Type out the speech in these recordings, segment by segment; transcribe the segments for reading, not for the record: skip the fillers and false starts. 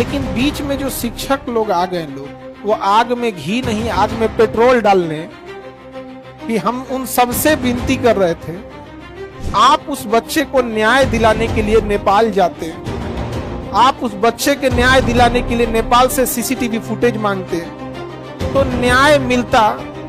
लेकिन बीच में जो शिक्षक लोग आ गए, लोग वो आग में घी नहीं आग में पेट्रोल डालने, कि हम उन सबसे विनती कर रहे थे, आप उस बच्चे को न्याय दिलाने के लिए नेपाल जाते, आप उस बच्चे के न्याय दिलाने के लिए नेपाल से सीसीटीवी फुटेज मांगते तो न्याय मिलता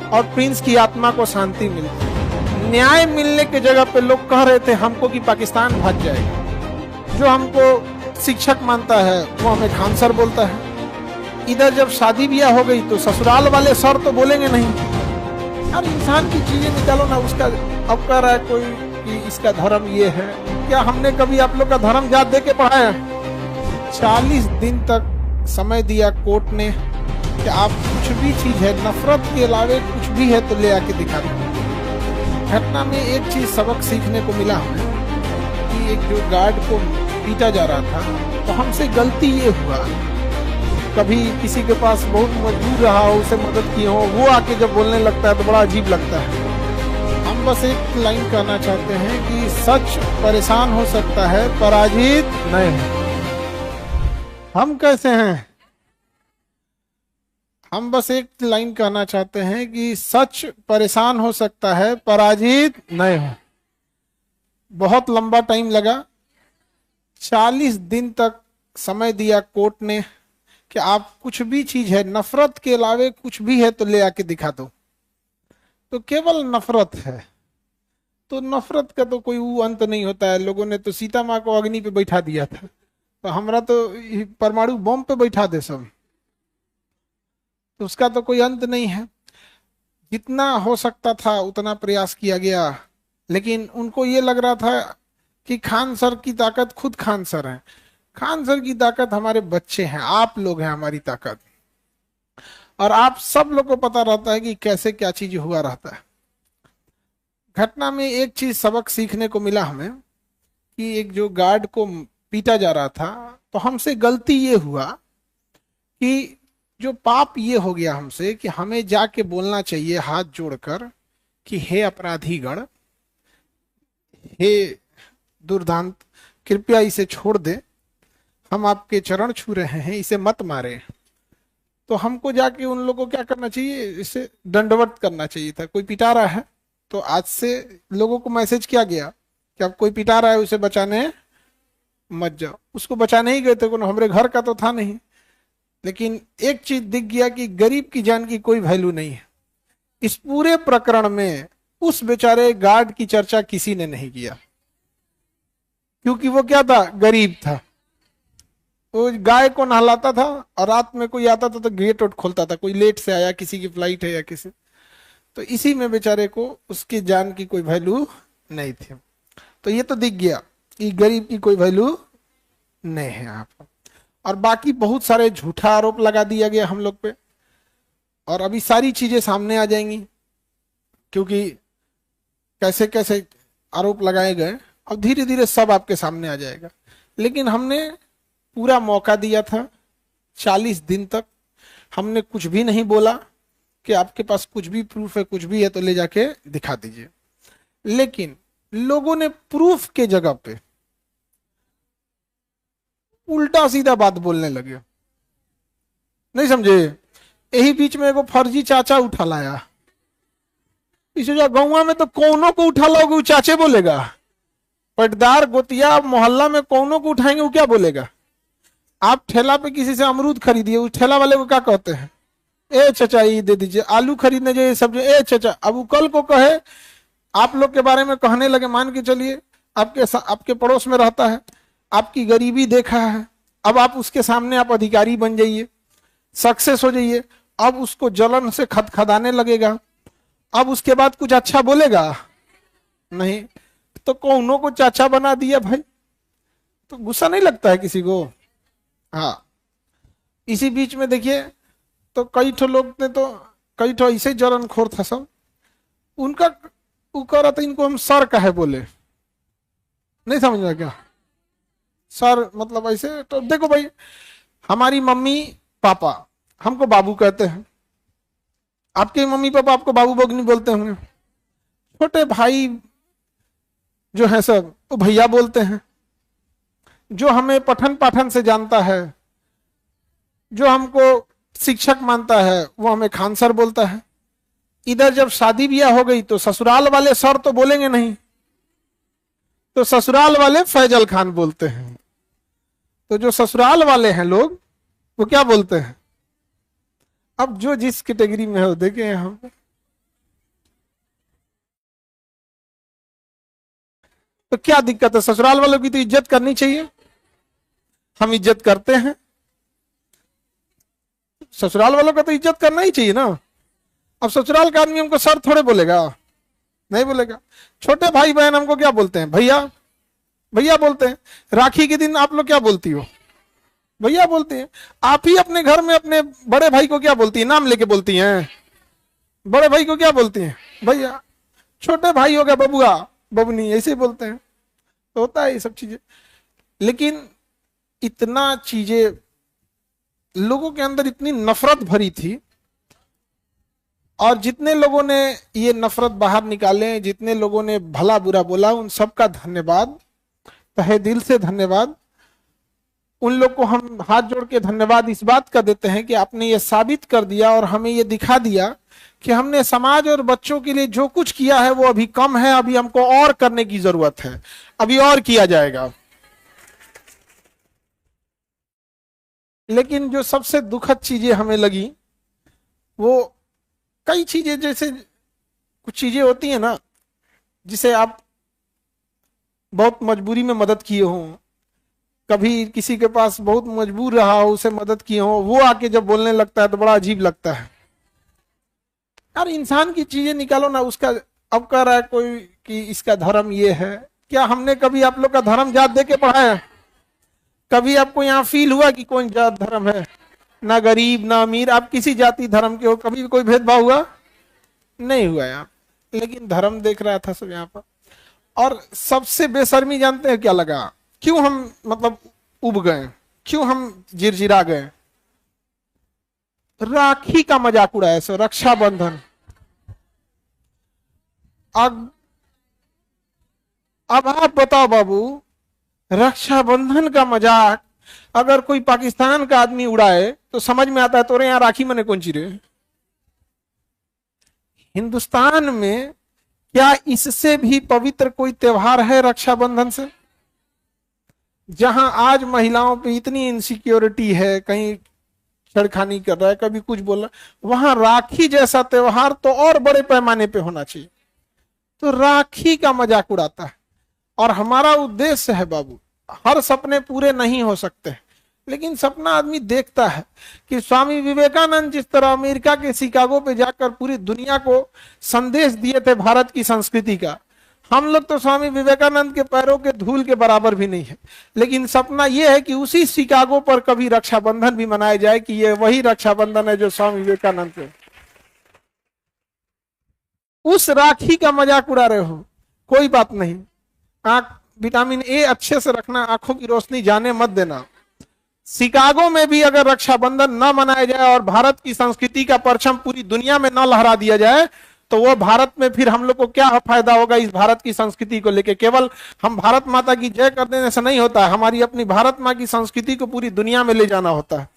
और प्रिंस की आत्मा को शांति मिलती। न्याय मिलने के जगह पे लोग कह रहे थे हमको कि पाकिस्तान भाग जाएगा। जो हमको शिक्षक मानता है वो हमें खान सर बोलता है। इधर जब शादी ब्याह हो गई तो ससुराल वाले सर तो बोलेंगे नहीं। यार इंसान की चीजें निकालो ना। उसका अब कह रहा है कोई कि इसका धर्म ये है। क्या हमने कभी आप लोग का धर्म जात दे के पढ़ाया? 40 दिन तक समय दिया कोर्ट ने कि आप कुछ भी चीज है, नफरत के अलावे कुछ भी है तो ले आके दिखा दो। घटना में एक चीज सबक सीखने को मिला हमें कि एक जो गार्ड को पीटा जा रहा था तो हमसे गलती ये हुआ, कभी किसी के पास बहुत मजबूर रहा हो, उसे मदद की हो, वो आके जब बोलने लगता है तो बड़ा अजीब लगता है। हम बस एक लाइन कहना चाहते हैं कि सच परेशान हो सकता है, पराजित नहीं है। हम कैसे हैं? हम बस एक लाइन कहना चाहते हैं कि सच परेशान हो सकता है, पराजित नहीं हो। बहुत लंबा टाइम लगा, 40 दिन तक समय दिया कोर्ट ने कि आप कुछ भी चीज है, नफरत के अलावे कुछ भी है तो ले आके दिखा दो। तो केवल नफरत है तो नफरत का तो कोई वो अंत नहीं होता है। लोगों ने तो सीता माँ को अग्नि पे बैठा दिया था, तो हमरा तो परमाणु बम पे बैठा दे सब, तो उसका तो कोई अंत नहीं है। जितना हो सकता था उतना प्रयास किया गया, लेकिन उनको ये लग रहा था कि खान सर की ताकत खुद खान सर हैं। खान सर की ताकत हमारे बच्चे हैं, आप लोग हैं हमारी ताकत। और आप सब लोग को पता रहता है कि कैसे क्या चीज हुआ रहता है। घटना में एक चीज सबक सीखने को मिला हमें कि एक जो गार्ड को पीटा जा रहा था तो हमसे गलती ये हुआ कि जो पाप ये हो गया हमसे कि हमें जाके बोलना चाहिए हाथ जोड़कर कि हे अपराधीगण, हे दुर्दांत, कृपया इसे छोड़ दे, हम आपके चरण छू रहे हैं, इसे मत मारे। तो हमको जाके उन लोगों को क्या करना चाहिए, इसे दंडवत करना चाहिए था। कोई पिटा रहा है तो आज से लोगों को मैसेज किया गया कि अब कोई पिटा रहा है उसे बचाने मत जाओ। उसको बचाने ही गए थे, हमारे घर का तो था नहीं। लेकिन एक चीज दिख गया कि गरीब की जान की कोई वैल्यू नहीं है। इस पूरे प्रकरण में उस बेचारे गार्ड की चर्चा किसी ने नहीं किया, क्योंकि वो क्या था, गरीब था। वो गाय को नहलाता था और रात में कोई आता था तो गेट वोट खोलता था, कोई लेट से आया, किसी की फ्लाइट है या किसी, तो इसी में बेचारे को उसकी जान की कोई वैल्यू नहीं थी। तो ये तो दिख गया कि गरीब की कोई वैल्यू नहीं है यहाँ पर। और बाकी बहुत सारे झूठा आरोप लगा दिया गया हम लोग पे, और अभी सारी चीजें सामने आ जाएंगी क्योंकि कैसे कैसे आरोप लगाए गए। अब धीरे धीरे सब आपके सामने आ जाएगा। लेकिन हमने पूरा मौका दिया था, 40 दिन तक हमने कुछ भी नहीं बोला कि आपके पास कुछ भी प्रूफ है, कुछ भी है तो ले जाके दिखा दीजिए। लेकिन लोगों ने प्रूफ के जगह पे उल्टा सीधा बात बोलने लगे, नहीं समझे। यही बीच में एगो फर्जी चाचा उठा लाया। इस गाँव में तो कौनों को उठा लोगे वो चाचे बोलेगा, पटदार गोतिया मोहल्ला में कौनों को उठाएंगे वो क्या बोलेगा। आप ठेला पे किसी से अमरूद खरीदिए, उस ठेला वाले को क्या कहते हैं, ए चाचा ये दे दीजिए। आलू खरीदने जाइए सब्जी, ए चाचा। अब वो कल को कहे आप लोग के बारे में कहने लगे, मान के चलिए आपके पड़ोस में रहता है, आपकी गरीबी देखा है, अब आप उसके सामने आप अधिकारी बन जाइए, सक्सेस हो जाइए, अब उसको जलन से खदखदाने लगेगा। अब उसके बाद कुछ अच्छा बोलेगा नहीं, तो कौनों को चाचा बना दिया भाई, तो गुस्सा नहीं लगता है किसी को। हाँ, इसी बीच में देखिए तो कई ठो लोग ने तो कई ठो ऐसे जलन खोर था सब, उनका वो कह रहा था इनको हम सर कहे बोले, नहीं समझ में क्या सर मतलब ऐसे। तो देखो भाई, हमारी मम्मी पापा हमको बाबू कहते हैं, आपके मम्मी पापा आपको बाबू बगनी बोलते होंगे, छोटे भाई जो है सब वो भैया बोलते हैं। जो हमें पठन पाठन से जानता है जो हमको शिक्षक मानता है वो हमें खान सर बोलता है। इधर जब शादी ब्याह हो गई तो ससुराल वाले सर तो बोलेंगे नहीं, तो ससुराल वाले फैजल खान बोलते हैं। तो जो ससुराल वाले हैं लोग वो क्या बोलते हैं? अब जो जिस कैटेगरी में हो देखे यहां पे। तो क्या दिक्कत है? ससुराल वालों की तो इज्जत करनी चाहिए, हम इज्जत करते हैं। ससुराल वालों का तो इज्जत करना ही चाहिए ना। अब ससुराल का आदमी हमको सर थोड़े बोलेगा, नहीं बोलेगा। छोटे भाई बहन हमको क्या बोलते हैं? भैया, भैया बोलते हैं। राखी के दिन आप लोग क्या बोलती हो? भैया बोलते हैं। आप ही अपने घर में अपने बड़े भाई को क्या बोलती हैं? नाम लेके बोलती हैं। बड़े भाई को क्या बोलती हैं? भैया। छोटे भाई हो गया बबुआ, बबनी, ऐसे बोलते हैं। तो होता है ये सब चीजें। लेकिन इतना चीजें लोगों के अंदर इतनी नफरत भरी थी, और जितने लोगों ने ये नफरत बाहर निकाले, जितने लोगों ने भला बुरा बोला, उन सबका धन्यवाद, तहे दिल से धन्यवाद। उन लोग को हम हाथ जोड़ के धन्यवाद इस बात का देते हैं कि आपने ये साबित कर दिया और हमें ये दिखा दिया कि हमने समाज और बच्चों के लिए जो कुछ किया है वो अभी कम है, अभी हमको और करने की जरूरत है, अभी और किया जाएगा। लेकिन जो सबसे दुखद चीजें हमें लगी वो कई चीजें, जैसे कुछ चीजें होती है ना जिसे आप बहुत मजबूरी में मदद किए हो, कभी किसी के पास बहुत मजबूर रहा हो, उसे मदद किए हो, वो आके जब बोलने लगता है तो बड़ा अजीब लगता है। यार इंसान की चीजें निकालो ना उसका। अब कह रहा है कोई कि इसका धर्म ये है। क्या हमने कभी आप लोग का धर्म जात दे के पढ़ाया? कभी आपको यहाँ फील हुआ कि कौन जात धर्म है? ना गरीब ना अमीर, आप किसी जाति धर्म के हो, कभी भी कोई भेदभाव हुआ नहीं हुआ यहाँ। लेकिन धर्म देख रहा था सब यहाँ पर। और सबसे बेशर्मी जानते हैं क्या लगा? क्यों हम मतलब उब गए, क्यों हम जिरजिरा गए? राखी का मजाक उड़ाया, सो रक्षाबंधन। अब आप बताओ बाबू, रक्षाबंधन का मजाक अगर कोई पाकिस्तान का आदमी उड़ाए तो समझ में आता है तोरे यहां राखी मने कौन ची रे। हिंदुस्तान में क्या इससे भी पवित्र कोई त्योहार है रक्षाबंधन से? जहां आज महिलाओं पे इतनी इनसिक्योरिटी है, कहीं छेड़खानी कर रहा है, कभी कुछ बोल रहा है, वहां राखी जैसा त्योहार तो और बड़े पैमाने पे होना चाहिए। तो राखी का मजाक उड़ाता है। और हमारा उद्देश्य है बाबू, हर सपने पूरे नहीं हो सकते, लेकिन सपना आदमी देखता है कि स्वामी विवेकानंद जिस तरह अमेरिका के शिकागो पे जाकर पूरी दुनिया को संदेश दिए थे भारत की संस्कृति का, हम लोग तो स्वामी विवेकानंद के पैरों के धूल के बराबर भी नहीं है। लेकिन सपना यह है कि उसी शिकागो पर कभी रक्षाबंधन भी मनाया जाए कि ये वही रक्षाबंधन है जो स्वामी विवेकानंद के। उस राखी का मजाक उड़ा रहे हो, कोई बात नहीं। आंख विटामिन ए अच्छे से रखना, आंखों की रोशनी जाने मत देना। शिकागो में भी अगर रक्षाबंधन न मनाया जाए और भारत की संस्कृति का परचम पूरी दुनिया में न लहरा दिया जाए तो वो भारत में फिर हम लोग को क्या फायदा होगा इस भारत की संस्कृति को लेके? केवल हम भारत माता की जय कर देने से नहीं होता है, हमारी अपनी भारत माँ की संस्कृति को पूरी दुनिया में ले जाना होता है।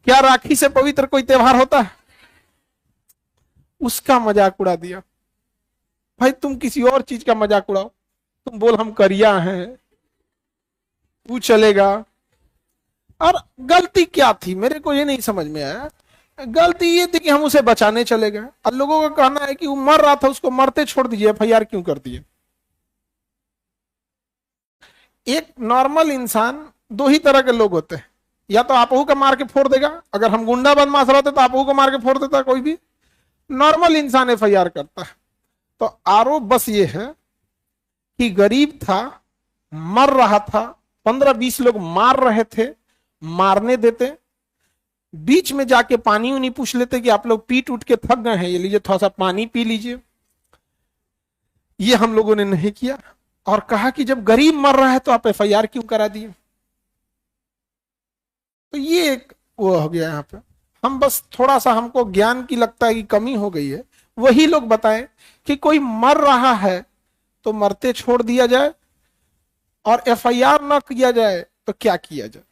क्या राखी से पवित्र कोई त्योहार होता है? उसका मजाक उड़ा दिया। भाई तुम किसी और चीज का मजाक उड़ाओ, तुम बोल हम करिया हैं, तू चलेगा। और गलती क्या थी मेरे को ये नहीं समझ में आया। गलती ये थी कि हम उसे बचाने चले गए, और लोगों का कहना है कि वो मर रहा था, उसको मरते छोड़ दीजिए, एफआईआर क्यों कर दिए? एक नॉर्मल इंसान दो ही तरह के लोग होते हैं, या तो आपहू का मार के फोड़ देगा, अगर हम गुंडा बदमाश रहते तो आपहू को मार के फोड़ देता कोई भी। नॉर्मल इंसान एफआईआर करता है। तो आरोप बस ये है कि गरीब था, मर रहा था, 15-20 लोग मार रहे थे, मारने देते, बीच में जाके पानी उनी पूछ लेते कि आप लोग पीट उठ के थक गए हैं, ये लीजिए थोड़ा सा पानी पी लीजिए। ये हम लोगों ने नहीं किया, और कहा कि जब गरीब मर रहा है तो आप एफआईआर क्यों करा दिए? तो ये एक वो हो गया। यहाँ पे हम बस थोड़ा सा, हमको ज्ञान की लगता है कि कमी हो गई है। वही लोग बताएं कि कोई मर रहा है तो मरते छोड़ दिया जाए, और एफआईआर न किया जाए तो क्या किया जाए?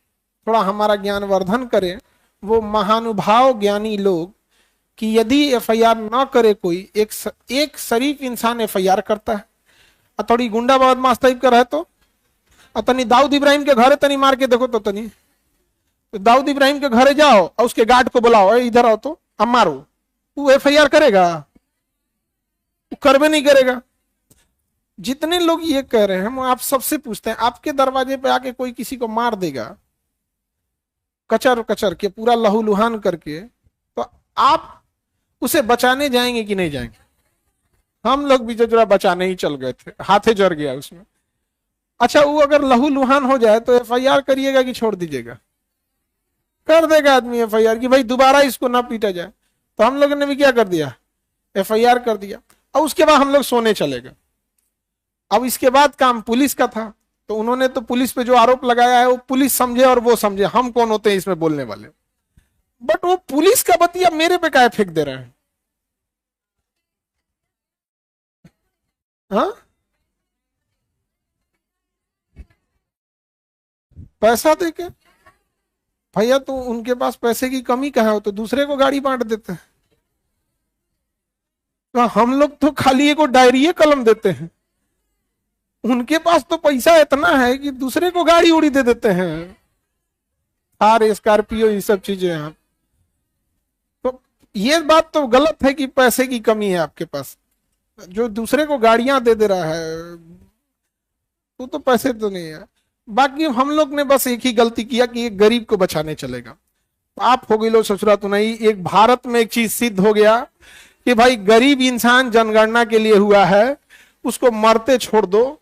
थोड़ा हमारा ज्ञान वर्धन करें, वो महानुभाव ज्ञानी लोग कि यदि एफआईआर ना करे कोई, एक शरीफ इंसान एफआईआर करता है, और थोड़ी गुंडा बदमाश टाइप का रहे तो तनी दाऊद इब्राहिम के घरे तनी मार के देखो तो तनी, तो दाऊद इब्राहिम के घरे जाओ और उसके गार्ड को बुलाओ, इधर आओ तो अब मारो, वो एफआईआर करेगा? वो करवे नहीं करेगा। जितने लोग ये कह रहे हैं, हम आप सबसे पूछते हैं, आपके दरवाजे पे आके कोई किसी को मार देगा कचर कचर के, पूरा लहूलुहान करके, तो आप उसे बचाने जाएंगे कि नहीं जाएंगे? हम लोग भी जरा बचाने ही चल गए थे, हाथे जर गया उसमें। अच्छा, वो अगर लहूलुहान हो जाए तो एफआईआर करिएगा कि छोड़ दीजिएगा? कर देगा आदमी एफआईआर कि भाई दोबारा इसको ना पीटा जाए। तो हम लोगों ने भी क्या कर दिया, एफआईआर कर दिया, और उसके बाद हम लोग सोने चले गए। अब इसके बाद काम पुलिस का था, तो उन्होंने तो पुलिस पे जो आरोप लगाया है वो पुलिस समझे और वो समझे, हम कौन होते हैं इसमें बोलने वाले। बट वो पुलिस का बतिया मेरे पे काहे फेंक दे रहे हैं? हाँ, पैसा देके भैया, तो उनके पास पैसे की कमी कहाँ हो, तो दूसरे को गाड़ी बांट देते हैं। तो हम लोग तो खाली एक डायरी कलम देते हैं, उनके पास तो पैसा इतना है कि दूसरे को गाड़ी उड़ी दे देते हैं, थार स्कॉर्पियो ये सब चीजें हैं। तो ये बात तो गलत है कि पैसे की कमी है आपके पास, जो दूसरे को गाड़ियां दे दे रहा है वो तो पैसे तो नहीं है। बाकी हम लोग ने बस एक ही गलती किया कि एक गरीब को बचाने चलेगा, पाप हो गई लो ससुरा तो नहीं। एक भारत में एक चीज सिद्ध हो गया कि भाई गरीब इंसान जनगणना के लिए हुआ है, उसको मरते छोड़ दो।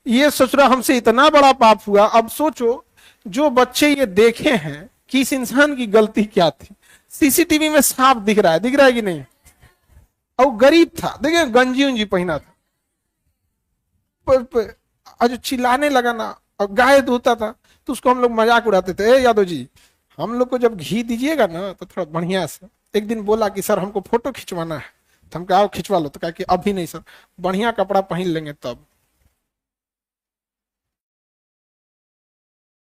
ये ससुरा हमसे इतना बड़ा पाप हुआ। अब सोचो, जो बच्चे ये देखे हैं कि इस इंसान की गलती क्या थी, सीसीटीवी में साफ दिख रहा है कि नहीं? और गरीब था, देखिए गंजी उंजी पहना था, और जो चिल्लाने लगा ना, और गाय धोता था, तो उसको हम लोग मजाक उड़ाते थे, ए यादव जी हम लोग को जब घी दीजिएगा ना तो थोड़ा बढ़िया से। एक दिन बोला कि सर हमको फोटो खिंचवाना है, तो हम कहा खिंचवा लो, तो कहा कि अभी नहीं सर, बढ़िया कपड़ा पहन लेंगे तब।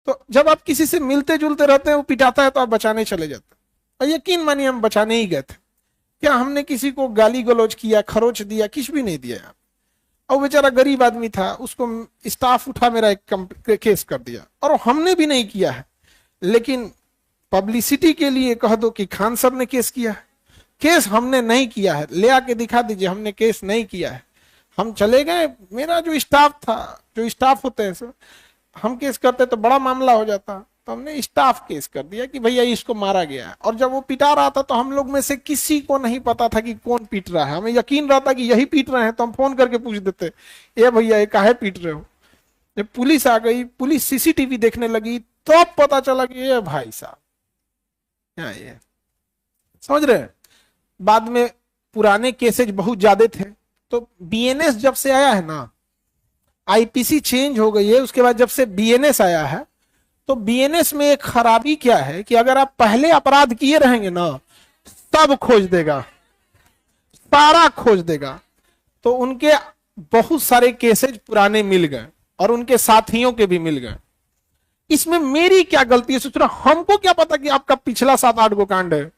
तो जब आप किसी से मिलते जुलते रहते हैं, वो पिटाता है तो आप बचाने चले जाते हैं। और यकीन मानिए हम बचाने ही गए थे। क्या हमने किसी को गाली गलौज किया, खरोच दिया? कुछ भी नहीं दिया। और बेचारा गरीब आदमी था, उसको स्टाफ उठा मेरा एक केस कर दिया, और हमने भी नहीं किया है, लेकिन पब्लिसिटी के लिए कह दो कि खान सर ने केस किया है। केस हमने नहीं किया है, ले आके दिखा दीजिए, हमने केस नहीं किया है। हम चले गए, मेरा जो स्टाफ था, जो स्टाफ होते हैं सर, हम केस करते तो बड़ा मामला हो जाता, तो हमने स्टाफ केस कर दिया कि भैया इसको मारा गया है। और जब वो पिटा रहा था तो हम लोग में से किसी को नहीं पता था कि कौन पीट रहा है, हमें यकीन रहता कि यही पीट रहे हैं, तो हम फोन करके पूछ देते, ये भैया ये काहे पीट रहे हो? जब पुलिस आ गई, पुलिस सीसीटीवी देखने लगी, तो अब पता चला कि ये भाई साहब क्या ये, समझ रहे हैं? बाद में पुराने केसेज बहुत ज्यादा थे, तो बीएनएस जब से आया है ना, आईपीसी चेंज हो गई है, उसके बाद जब से बीएनएस आया है, तो बीएनएस में एक खराबी क्या है कि अगर आप पहले अपराध किए रहेंगे ना, सब खोज देगा, सारा खोज देगा। तो उनके बहुत सारे केसेज पुराने मिल गए, और उनके साथियों के भी मिल गए। इसमें मेरी क्या गलती है? सोच रहा हमको क्या पता कि आपका पिछला 7-8 गो कांड है?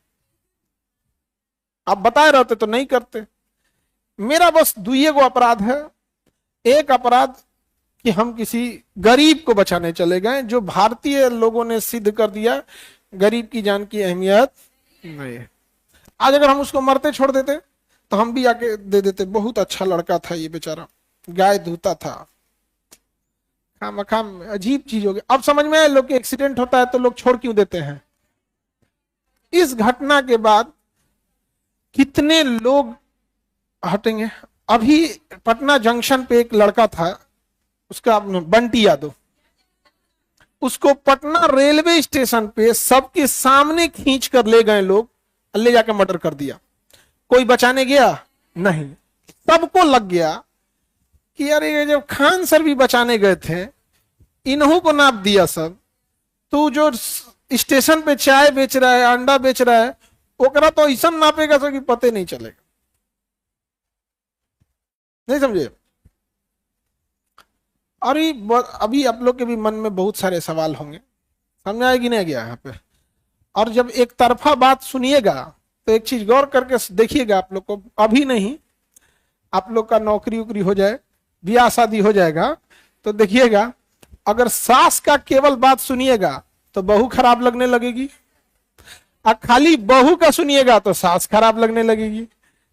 आप बताए रहते तो नहीं करते। मेरा बस 2 गो अपराध है। एक अपराध कि हम किसी गरीब को बचाने चले गए, जो भारतीय लोगों ने सिद्ध कर दिया गरीब की जान की अहमियत नहीं है। आज अगर हम उसको मरते छोड़ देते तो हम भी आके दे देते। बहुत अच्छा लड़का था ये बेचारा, गाय धोता था, खाम अजीब चीज हो गई। अब समझ में आया लोग के एक्सीडेंट होता है तो लोग छोड़ क्यों देते हैं। इस घटना के बाद कितने लोग हटेंगे। अभी पटना जंक्शन पे एक लड़का था, उसका बंटी यादव, उसको पटना रेलवे स्टेशन पे सबके सामने खींच कर ले गए लोग, ले जाकर मर्डर कर दिया। कोई बचाने गया नहीं, सबको लग गया कि यार ये जब खान सर भी बचाने गए थे, इन्हों को नाप दिया सब, तो जो स्टेशन पे चाय बेच रहा है, अंडा बेच रहा है, ओकरा तो ऐसा नापेगा सर कि पते नहीं चलेगा। नहीं समझे? और अभी आप लोग के भी मन में बहुत सारे सवाल होंगे, समझ आए कि नहीं गया यहाँ पे? और जब एक तरफा बात सुनिएगा तो एक चीज गौर करके देखिएगा, आप लोग को अभी नहीं, आप लोग का नौकरी उकरी हो जाए, ब्याह शादी हो जाएगा, तो देखिएगा अगर सास का केवल बात सुनिएगा तो बहू खराब लगने लगेगी, और खाली बहू का सुनिएगा तो सास खराब लगने लगेगी।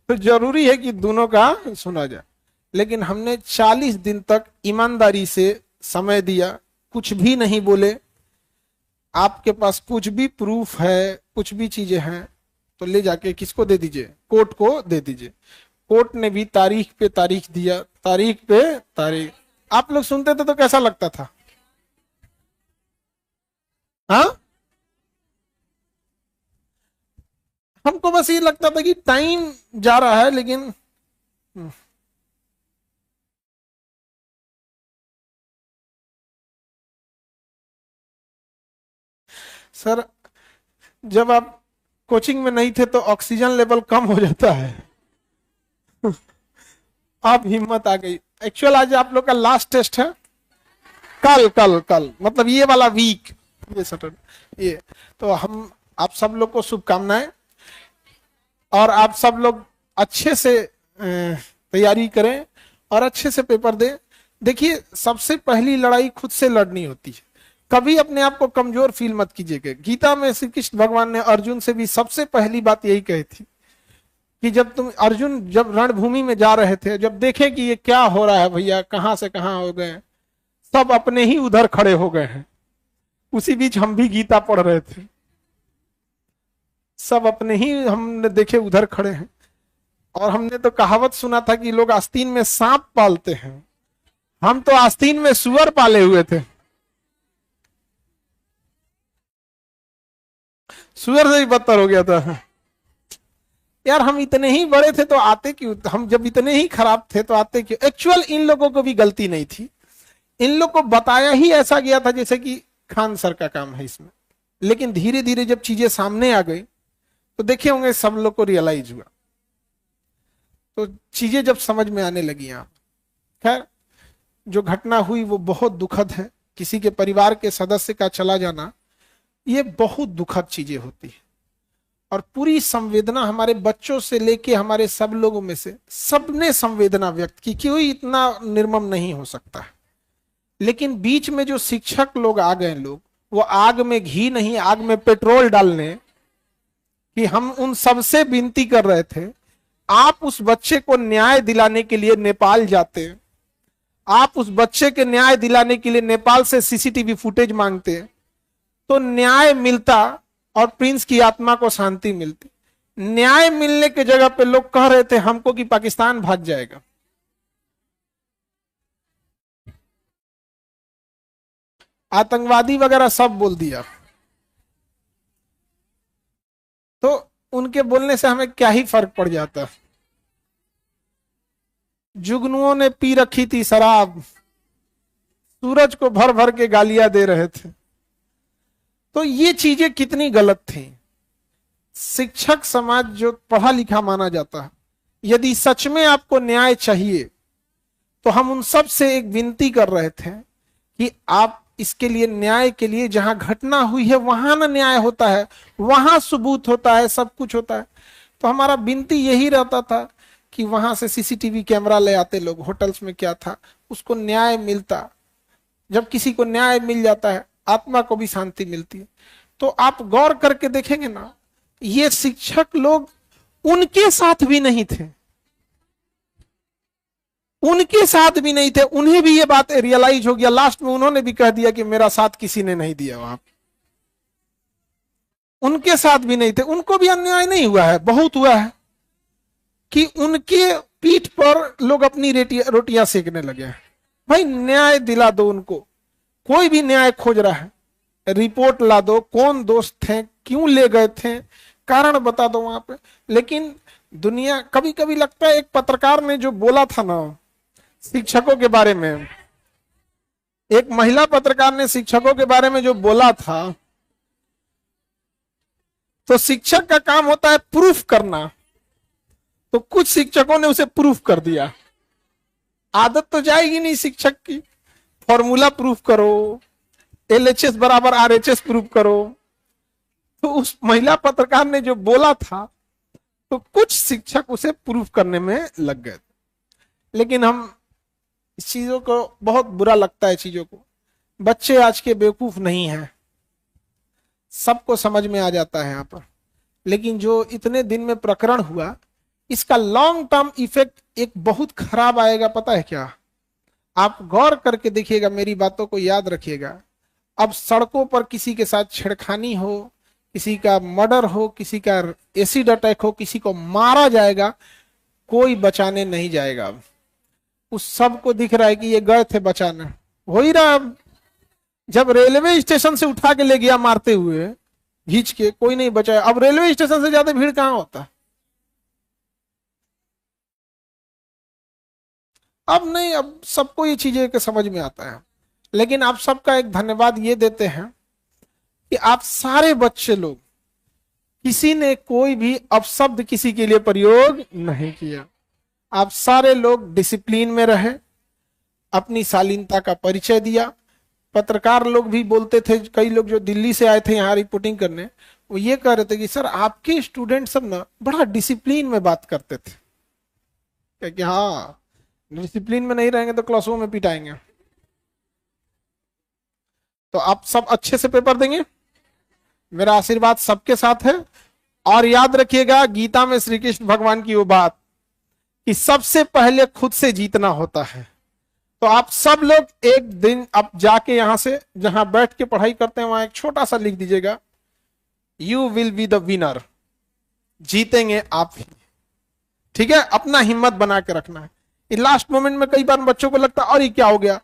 तो जरूरी है कि दोनों का सुना जाए। लेकिन हमने 40 दिन तक ईमानदारी से समय दिया, कुछ भी नहीं बोले। आपके पास कुछ भी प्रूफ है, कुछ भी चीजें हैं तो ले जाके किसको दे दीजिए, कोर्ट को दे दीजिए। कोर्ट ने भी तारीख पे तारीख दिया, तारीख पे तारीख। आप लोग सुनते थे तो कैसा लगता था? हाँ, हमको बस ये लगता था कि टाइम जा रहा है, लेकिन सर जब आप कोचिंग में नहीं थे तो ऑक्सीजन लेवल कम हो जाता है। अब हिम्मत आ गई। एक्चुअल आज आप लोग का लास्ट टेस्ट है, कल कल कल मतलब ये वाला वीक, ये सैटरडे ये। तो हम आप सब लोग को शुभकामनाएं, और आप सब लोग अच्छे से तैयारी करें और अच्छे से पेपर दें। देखिए सबसे पहली लड़ाई खुद से लड़नी होती है, कभी अपने आप को कमजोर फील मत कीजिएगा। गीता में श्री कृष्ण भगवान ने अर्जुन से भी सबसे पहली बात यही कही थी कि जब रणभूमि में जा रहे थे, जब देखे कि ये क्या हो रहा है भैया, कहां से कहां हो गए, सब अपने ही उधर खड़े हो गए हैं। उसी बीच हम भी गीता पढ़ रहे थे, सब अपने ही हमने देखे उधर खड़े हैं। और हमने तो कहावत सुना था कि लोग आस्तीन में सांप पालते हैं, हम तो आस्तीन में सुअर पाले हुए थे। सुअर से ही बदतर हो गया था यार। हम इतने ही बड़े थे तो आते क्यों, हम जब इतने ही खराब थे तो आते क्यों? एक्चुअल इन लोगों को भी गलती नहीं थी, इन लोग को बताया ही ऐसा गया था जैसे कि खान सर का काम है इसमें। लेकिन धीरे धीरे जब चीजें सामने आ गई तो देखे होंगे सब लोग को रियलाइज हुआ, तो चीजें जब समझ में आने लगी। आप खैर जो घटना हुई वो बहुत दुखद है, किसी के परिवार के सदस्य का चला जाना ये बहुत दुखद चीजें होती है। और पूरी संवेदना हमारे बच्चों से लेके हमारे सब लोगों में से सबने संवेदना व्यक्त की, कोई इतना निर्मम नहीं हो सकता है। लेकिन बीच में जो शिक्षक लोग आ गए, लोग वो आग में घी नहीं आग में पेट्रोल डालने, कि हम उन सबसे विनती कर रहे थे आप उस बच्चे को न्याय दिलाने के लिए नेपाल जाते, आप उस बच्चे के न्याय दिलाने के लिए नेपाल से सीसीटीवी फुटेज मांगते तो न्याय मिलता और प्रिंस की आत्मा को शांति मिलती। न्याय मिलने के जगह पे लोग कह रहे थे हमको कि पाकिस्तान भाग जाएगा। आतंकवादी वगैरह सब बोल दिया। तो उनके बोलने से हमें क्या ही फर्क पड़ जाता। जुगनुओं ने पी रखी थी शराब, सूरज को भर भर के गालियां दे रहे थे। तो ये चीजें कितनी गलत थी। शिक्षक समाज जो पढ़ा लिखा माना जाता है, यदि सच में आपको न्याय चाहिए तो हम उन सब से एक विनती कर रहे थे कि आप इसके लिए न्याय के लिए जहां घटना हुई है वहां ना न्याय होता है, वहां सबूत होता है, सब कुछ होता है। तो हमारा विनती यही रहता था कि वहां से सीसीटीवी कैमरा ले आते लोग, होटल्स में क्या था उसको न्याय मिलता। जब किसी को न्याय मिल जाता है आत्मा को भी शांति मिलती है। तो आप गौर करके देखेंगे ना, ये शिक्षक लोग उनके साथ भी नहीं थे, उनके साथ भी नहीं थे, उन्हें भी ये बात रियलाइज हो गया। लास्ट में उन्होंने भी कह दिया कि मेरा साथ किसी ने नहीं दिया वहां, उनके साथ भी नहीं थे। उनको भी अन्याय नहीं हुआ है, बहुत हुआ है कि उनके पीठ पर लोग अपनी रोटियां सेकने लगे। भाई न्याय दिला दो उनको, कोई भी न्याय खोज रहा है, रिपोर्ट ला दो, कौन दोस्त थे, क्यों ले गए थे, कारण बता दो वहां पे। लेकिन दुनिया, कभी कभी लगता है एक पत्रकार ने जो बोला था ना शिक्षकों के बारे में, एक महिला पत्रकार ने शिक्षकों के बारे में जो बोला था, तो शिक्षक का काम होता है प्रूफ करना, तो कुछ शिक्षकों ने उसे प्रूफ कर दिया। आदत तो जाएगी नहीं शिक्षक की, फॉर्मूला प्रूफ करो, LHS बराबर RHS प्रूफ करो, तो उस महिला पत्रकार ने जो बोला था, तो कुछ शिक्षक उसे प्रूफ करने में लग गए। लेकिन हम इस चीजों को, बहुत बुरा लगता है चीजों को। बच्चे आज के बेवकूफ नहीं हैं, सबको समझ में आ जाता है यहाँ पर। लेकिन जो इतने दिन में प्रकरण हुआ, इसका लॉन्ग टर्म इफेक्ट एक बहुत खराब आएगा। पता है क्या? आप गौर करके देखिएगा, मेरी बातों को याद रखिएगा। अब सड़कों पर किसी के साथ छेड़खानी हो, किसी का मर्डर हो, किसी का एसिड अटैक हो, किसी को मारा जाएगा, कोई बचाने नहीं जाएगा। उस सब को दिख रहा है कि ये गए थे बचाने, हो ही रहा। जब रेलवे स्टेशन से उठा के ले गया मारते हुए, खींच के, कोई नहीं बचाया। अब रेलवे स्टेशन से ज्यादा भीड़ कहां होता? अब नहीं, अब सबको ये चीजें के समझ में आता है। लेकिन आप सबका एक धन्यवाद ये देते हैं कि आप सारे बच्चे लोग, किसी ने कोई भी अपशब्द किसी के लिए प्रयोग नहीं किया। आप सारे लोग डिसिप्लिन में रहे, अपनी शालीनता का परिचय दिया। पत्रकार लोग भी बोलते थे, कई लोग जो दिल्ली से आए थे यहाँ रिपोर्टिंग करने, वो ये कह रहे थे कि सर आपके स्टूडेंट सब ना बड़ा डिसिप्लिन में बात करते थे। कि हाँ, डिसिप्लिन में नहीं रहेंगे तो क्लासों में पिटाएंगे। तो आप सब अच्छे से पेपर देंगे, मेरा आशीर्वाद सबके साथ है। और याद रखिएगा, गीता में श्री कृष्ण भगवान की वो बात कि सबसे पहले खुद से जीतना होता है। तो आप सब लोग एक दिन अब जाके यहां से, जहां बैठ के पढ़ाई करते हैं, वहां एक छोटा सा लिख दीजिएगा, you will be the winner. जीतेंगे आप ही, ठीक है? अपना हिम्मत बना के रखना है। लास्ट मोमेंट में कई बार बच्चों को लगता है और ये क्या हो गया।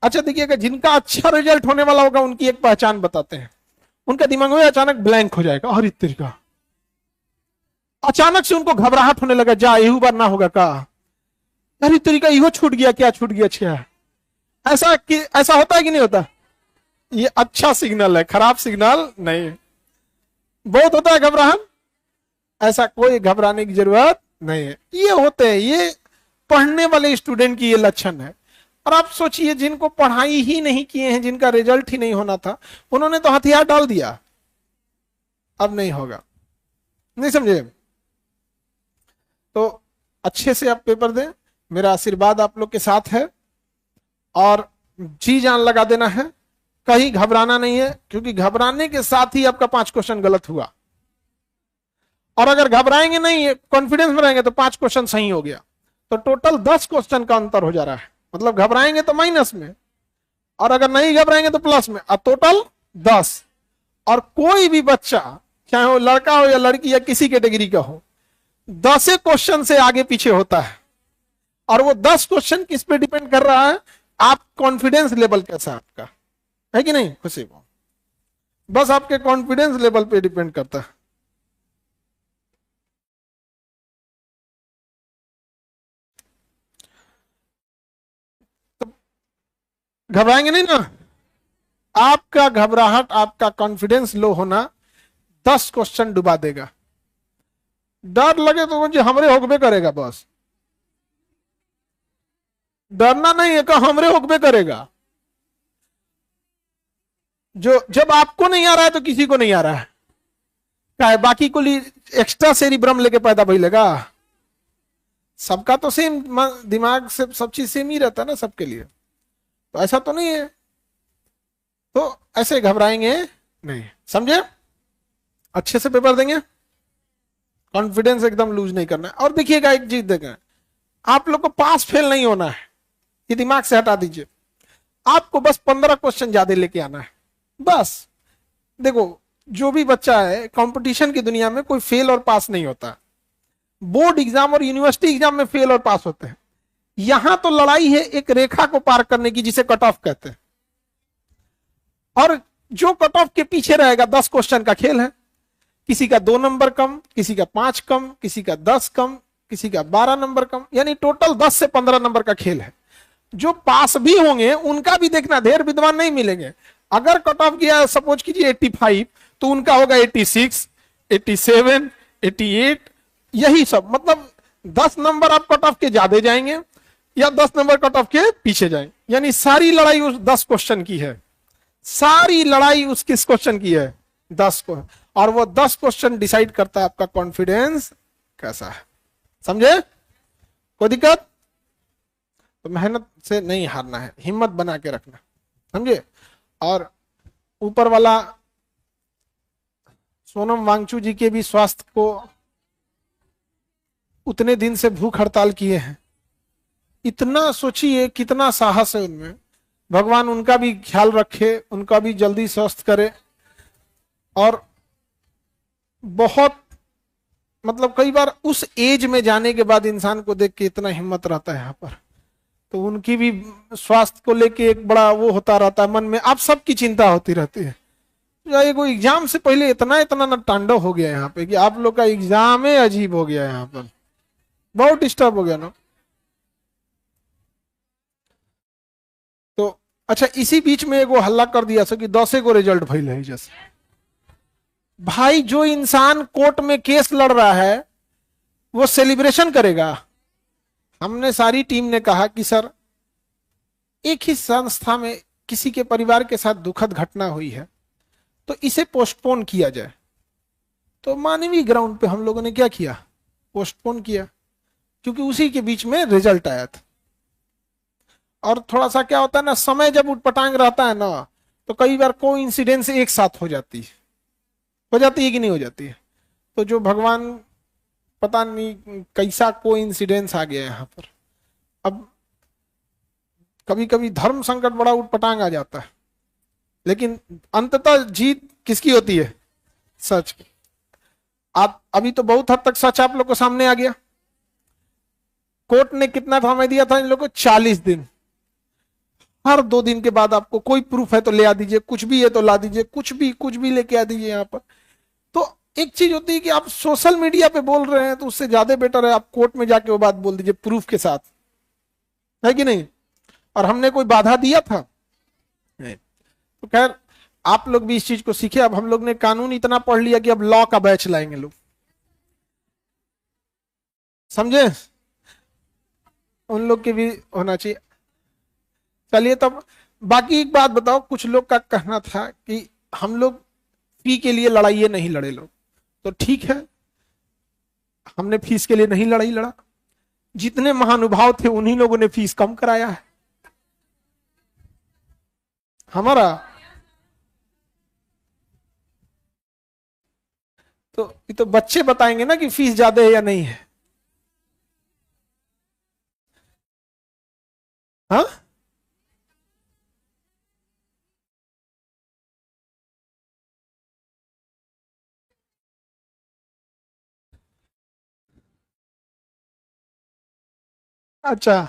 अच्छा देखिएगा, जिनका अच्छा रिजल्ट होने वाला होगा उनकी एक पहचान बताते हैं। उनका दिमाग में अचानक ब्लैंक हो जाएगा, और इस तरीका अचानक से उनको घबराहट होने लगा, जा यही बार ना होगा का, अरे तरीका इहो छूट गया, क्या छूट गया, अच्छा ऐसा होता है कि नहीं होता? ये अच्छा सिग्नल है, खराब सिग्नल नहीं। बहुत होता है घबराहट, ऐसा कोई घबराने की जरूरत नहीं है। ये होते हैं, ये पढ़ने वाले स्टूडेंट की ये लक्षण है। और आप सोचिए, जिनको पढ़ाई ही नहीं किए हैं, जिनका रिजल्ट ही नहीं होना था, उन्होंने तो हथियार डाल दिया। अब नहीं होगा, नहीं समझे? तो अच्छे से आप पेपर दें, मेरा आशीर्वाद आप लोग के साथ है। और जी जान लगा देना है, कहीं घबराना नहीं है, क्योंकि घबराने के साथ ही आपका 5 क्वेश्चन गलत हुआ। और अगर घबराएंगे नहीं, कॉन्फिडेंस में रहेंगे, तो 5 क्वेश्चन सही हो गया। तो टोटल 10 क्वेश्चन का अंतर हो जा रहा है। मतलब घबराएंगे तो माइनस में, और अगर नहीं घबराएंगे तो प्लस में, और टोटल 10। और कोई भी बच्चा, चाहे वो लड़का हो या लड़की या किसी कैटेगरी का हो, 10 क्वेश्चन से आगे पीछे होता है। और वो 10 क्वेश्चन किस पे डिपेंड कर रहा है? आप कॉन्फिडेंस लेवल कैसा आपका है कि नहीं खुशी को, बस आपके कॉन्फिडेंस लेवल पे डिपेंड करता है। तो घबराएंगे नहीं ना? आपका घबराहट, आपका कॉन्फिडेंस लो होना 10 क्वेश्चन डुबा देगा। डर लगे तो मुझे हमरे होकबे करेगा, बस डरना नहीं है, हमरे होकबे करेगा। जो जब आपको नहीं आ रहा है तो किसी को नहीं आ रहा है, क्या है बाकी को एक्स्ट्रा सेरिब्रम लेके पैदा भइलेगा। सबका तो सेम दिमाग से सब चीज सेम ही रहता है ना सबके लिए, तो ऐसा तो नहीं है। तो ऐसे घबराएंगे नहीं, समझे? अच्छे से पेपर देंगे, कॉन्फिडेंस एकदम लूज नहीं करना है। और देखिएगा एक चीज देखें, आप लोग को पास फेल नहीं होना है, ये दिमाग से हटा दीजिए। आपको बस 15 क्वेश्चन ज्यादा लेके आना है, बस। देखो, जो भी बच्चा है, कंपटीशन की दुनिया में कोई फेल और पास नहीं होता। बोर्ड एग्जाम और यूनिवर्सिटी एग्जाम में फेल और पास होते हैं। यहां तो लड़ाई है एक रेखा को पार करने की, जिसे कट ऑफ कहते हैं। और जो कट ऑफ के पीछे रहेगा, 10 क्वेश्चन का खेल है। किसी का 2 नंबर कम, किसी का 5 कम, किसी का 10 कम, किसी का 12 नंबर कम, यानी टोटल 10 से 15 नंबर का खेल है। जो पास भी होंगे उनका भी देखना, ढेर विद्वान नहीं मिलेंगे। अगर कट ऑफ गया सपोज कीजिए 85, तो उनका होगा 86, 87, 88, यही सब। मतलब 10 नंबर आप कट ऑफ के ज्यादा जाएंगे या 10 नंबर कट ऑफ के पीछे जाएंगे। यानी सारी लड़ाई उस 10 क्वेश्चन की है, सारी लड़ाई उस किस क्वेश्चन की है? 10 को। और वो 10 क्वेश्चन डिसाइड करता है आपका कॉन्फिडेंस कैसा है। समझे? कोई दिक्कत? तो मेहनत से नहीं हारना है, हिम्मत बना के रखना। समझे? और ऊपर वाला सोनम वांगचू जी के भी स्वास्थ्य को उतने दिन से भूख हड़ताल किए हैं, इतना सोचिए कितना साहस है उनमें। भगवान उनका भी ख्याल रखे, उनका भी जल्दी स्वस्थ करे। और बहुत मतलब कई बार उस एज में जाने के बाद इंसान को देख के इतना हिम्मत रहता है यहाँ पर, तो उनकी भी स्वास्थ्य को लेके एक बड़ा वो होता रहता है मन में। आप सबकी चिंता होती रहती है। एगो एग्जाम से पहले इतना इतना ना तांडव हो गया यहाँ पे कि आप लोग का एग्जाम ही अजीब हो गया यहाँ पर, बहुत डिस्टर्ब हो गया ना। तो अच्छा, इसी बीच में एगो हल्ला कर दिया कि 10 को रिजल्ट भइल है। जैसे भाई, जो इंसान कोर्ट में केस लड़ रहा है वो सेलिब्रेशन करेगा? हमने सारी टीम ने कहा कि सर, एक ही संस्था में किसी के परिवार के साथ दुखद घटना हुई है तो इसे पोस्टपोन किया जाए। तो मानवीय ग्राउंड पे हम लोगों ने क्या किया, पोस्टपोन किया, क्योंकि उसी के बीच में रिजल्ट आया था। और थोड़ा सा क्या होता है ना, समय जब उटपटांग रहता है ना, तो कई बार कोई इंसिडेंस एक साथ हो जाती है कि नहीं हो जाती है। तो जो भगवान पता नहीं कैसा कोई इंसिडेंस आ गया यहाँ पर। अब कभी कभी धर्म संकट बड़ा उटपटांग आ जाता है, लेकिन अंततः जीत किसकी होती है? सच की। आप अभी तो बहुत हद तक सच आप लोग को सामने आ गया। कोर्ट ने कितना समय दिया था इन लोगों को? 40 दिन। हर 2 दिन के बाद आपको कोई प्रूफ है तो ले आ दीजिए, कुछ भी है तो ला दीजिए, कुछ भी लेके आ दीजिए यहाँ पर। तो एक चीज होती है कि आप सोशल मीडिया पे बोल रहे हैं तो उससे ज्यादा बेटर है आप कोर्ट में जाके वो बात बोल दीजिए प्रूफ के साथ, है कि नहीं? और हमने कोई बाधा दिया था? नहीं। तो खैर, आप लोग भी इस चीज को सीखे। अब हम लोग ने कानून इतना पढ़ लिया कि अब लॉ का बैच लाएंगे लोग। समझे? उन लोग के भी होना चाहिए। चलिए, तब बाकी एक बात बताओ। कुछ लोग का कहना था कि हम लोग फी के लिए लड़ाई नहीं लड़े लोग। तो ठीक है, हमने फीस के लिए नहीं लड़ा। जितने महानुभाव थे उन्हीं लोगों ने फीस कम कराया है हमारा। तो ये तो बच्चे बताएंगे ना कि फीस ज्यादा है या नहीं है। हाँ, अच्छा।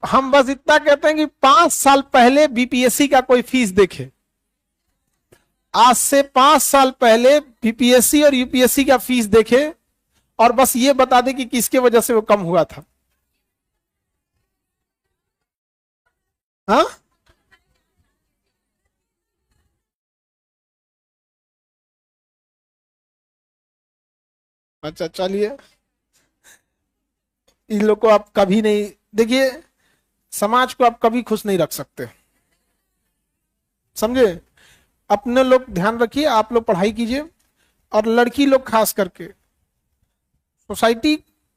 हम बस इतना कहते हैं कि 5 साल पहले बीपीएससी का कोई फीस देखे, आज से 5 साल पहले बीपीएससी और यूपीएससी का फीस देखे, और बस ये बता दे कि किसके वजह से वो कम हुआ था। हाँ, अच्छा चलिए। इन लोग को आप कभी नहीं देखिए, समाज को आप कभी खुश नहीं रख सकते। समझे? अपने लोग ध्यान रखिए, आप लोग पढ़ाई कीजिए, और लड़की लोग खास करके सोसाइटी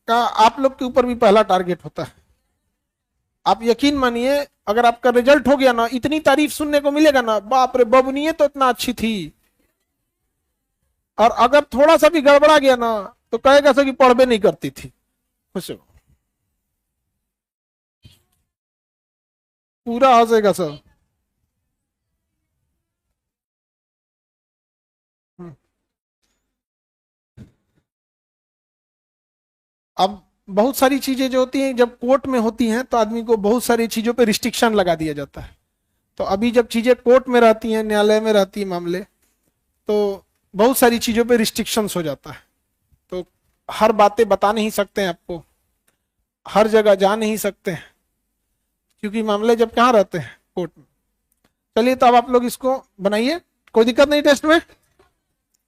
का आप लोग के ऊपर भी पहला टारगेट होता है। आप यकीन मानिए, अगर आपका रिजल्ट हो गया ना, इतनी तारीफ सुनने को मिलेगा ना, बाप रे बबनी तो इतना अच्छी थी। और अगर थोड़ा सा भी गड़बड़ा गया ना, तो कहेगा सर कि पढ़बे नहीं करती थी। खुश हो, पूरा हंसेगा सर। अब बहुत सारी चीजें जो होती हैं जब कोर्ट में होती हैं तो आदमी को बहुत सारी चीजों पे रिस्ट्रिक्शन लगा दिया जाता है। तो अभी जब चीजें कोर्ट में रहती हैं, न्यायालय में रहती है मामले, तो बहुत सारी चीजों पे रिस्ट्रिक्शंस हो जाता है। तो हर बातें बता नहीं सकते हैं आपको, हर जगह जा नहीं सकते हैं, क्योंकि मामले जब कहाँ रहते हैं? कोर्ट में। चलिए, तो अब आप लोग इसको बनाइए, कोई दिक्कत नहीं टेस्ट में।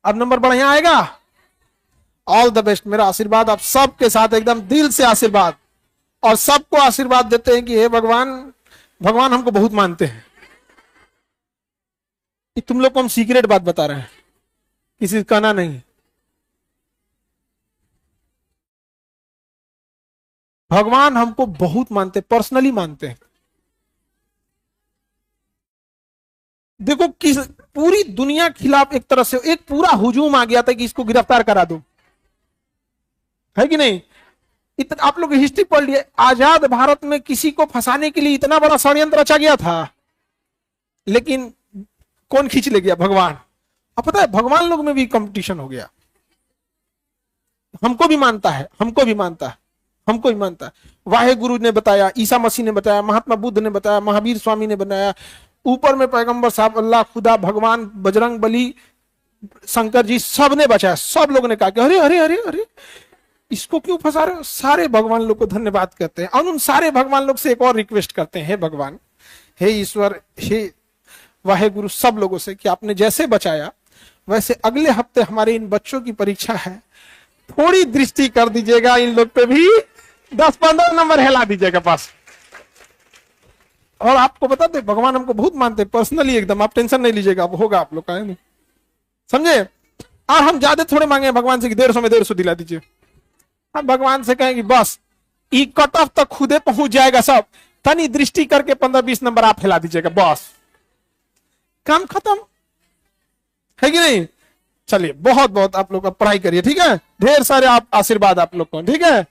अब नंबर बढ़िया आएगा। ऑल द बेस्ट, मेरा आशीर्वाद आप सबके साथ, एकदम दिल से आशीर्वाद। और सबको आशीर्वाद देते हैं कि हे भगवान, भगवान हमको बहुत मानते हैं। तुम लोग को हम सीक्रेट बात बता रहे हैं, किसी से कहना नहीं। भगवान हमको बहुत मानते, पर्सनली मानते हैं। देखो किस पूरी दुनिया के खिलाफ एक तरह से एक पूरा हुजूम आ गया था कि इसको गिरफ्तार करा दो, है कि नहीं? आप लोग हिस्ट्री पढ़ लिए, आजाद भारत में किसी को फंसाने के लिए इतना बड़ा षड्यंत्र रचा गया था, लेकिन कौन खींच ले गया? भगवान। अब पता है भगवान लोग में भी कंपटीशन हो गया। हमको भी मानता है, हमको भी मानता है, हमको भी मानता है। वाहे गुरु ने बताया, ईसा मसीह ने बताया, महात्मा बुद्ध ने बताया, महावीर स्वामी ने बनाया, ऊपर में पैगंबर साहब, अल्लाह, खुदा, भगवान, बजरंग बली, शंकर जी, सब ने बचाया। सब लोगों ने कहा कि अरे अरे अरे अरे इसको क्यों फंसा रहे हो? सारे भगवान लोग को धन्यवाद करते हैं और उन सारे भगवान लोग से एक और रिक्वेस्ट करते हैं, हे भगवान, हे ईश्वर, हे वाहे गुरु, सब लोगों से कि आपने जैसे बचाया वैसे अगले हफ्ते हमारे इन बच्चों की परीक्षा है, थोड़ी दृष्टि कर दीजिएगा, इन लोग पे भी 10-15 नंबर हिला दीजिएगा पास। और आपको बता दे भगवान हमको बहुत मानते पर्सनली एकदम, आप टेंशन नहीं लीजिएगा, अब होगा आप लोग का, नहीं समझे? और हम ज्यादा थोड़े मांगे भगवान से कि 150 में 150 दिला दीजिए। हम भगवान से कहेंगे बस ई कट ऑफ तक खुदे पहुंच जाएगा सब, तनी दृष्टि करके 15-20 नंबर आप हिला दीजिएगा, बस काम खत्म, है कि नहीं? चलिए बहुत बहुत आप लोग पढ़ाई करिए, ठीक है? ढेर सारे आप आशीर्वाद आप लोग को, ठीक है?